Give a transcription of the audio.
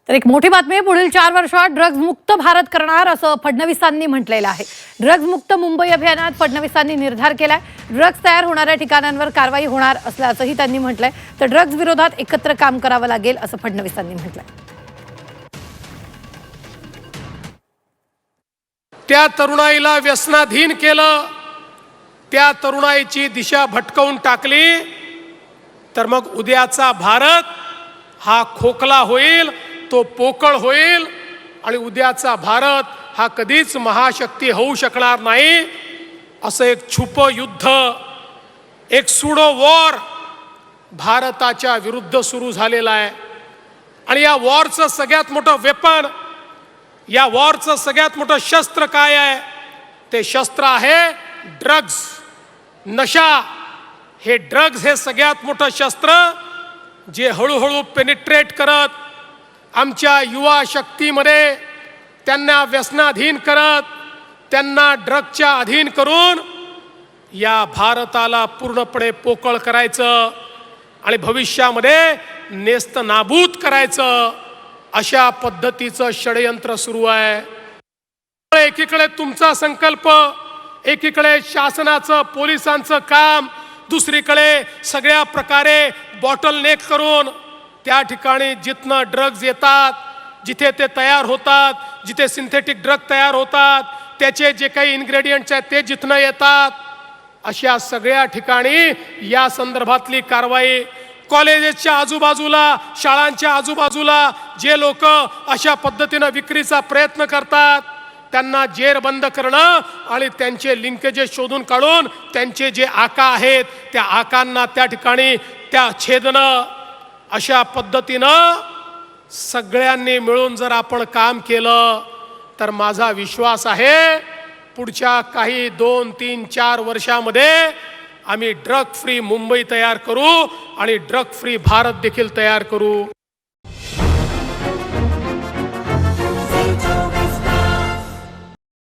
तर एक मोठी बातमी आहे, पुढील 4 वर्षात ड्रग्ज मुक्त भारत करणार असं फडणवीसांनी म्हटलेलं आहे। ड्रग्ज मुक्त मुंबई अभियानात फडणवीसांनी निर्धार केलाय। ड्रग्ज तयार होणाऱ्या ठिकाणांवर कारवाई होणार असल्याचंही त्यांनी म्हटलंय। तर ड्रग्ज विरोधात एकत्र काम करावं लागेल असं फडणवीसांनी म्हटलंय। त्या तरुणाईला व्यसनाधीन केलं, त्या तरुणाईची दिशा भटकवून टाकली, तर मग उद्याचा भारत हा खोकला होईल, तो पोकळ होईल आणि उद्याचा भारत हा कधीच महाशक्ती होऊ शकणार नाही। असं एक छुप युद्ध, एक सुडो वॉर भारताच्या विरुद्ध सुरू झालेला आहे। आणि या वॉरचं सगळ्यात मोठं वेपन, या वॉरचं सगळ्यात मोठं शस्त्र काय आहे? ते शस्त्र आहे ड्रग्ज, नशा। हे ड्रग्ज हे सगळ्यात मोठं शस्त्र, जे हळूहळू पेनिट्रेट करत आमच्या युवा शक्तीमध्ये त्यांना व्यसनाधीन करत, त्यांना ड्रगच्या अधीन करून या भारताला पूर्णपणे पोकळ करायचं आणि भविष्यामध्ये नेस्तनाबूत करायचं, अशा पद्धतीचं षडयंत्र सुरू आहे। एकीकडे तुमचा संकल्प, एकीकडे शासनाचं पोलिसांचं काम, दुसरीकडे सगळ्या प्रकारे बॉटलनेक करून त्या ठिकाणी जिथनं ड्रग्ज येतात, जिथे ते तयार होतात, जिथे सिंथेटिक ड्रग तयार होतात, त्याचे जे काही इन्ग्रेडियंट्स आहेत ते जिथनं येतात, अशा सगळ्या ठिकाणी या संदर्भातली कारवाई। कॉलेजेसच्या आजूबाजूला, शाळांच्या आजूबाजूला जे लोक अशा पद्धतीनं विक्रीचा प्रयत्न करतात, त्यांना जेरबंद करणं आणि त्यांचे लिंकेजेस शोधून काढून त्यांचे जे आका आहेत त्या आकांना त्या ठिकाणी त्या छेदणं, अशा पद्धतीनं सगळ्यांनी मिळून जर आपण काम केलं तर माझा विश्वास आहे पुढच्या काही 2, 3, 4 वर्षामध्ये आम्ही ड्रग फ्री मुंबई तयार करू आणि ड्रग फ्री भारत देखील तयार करू।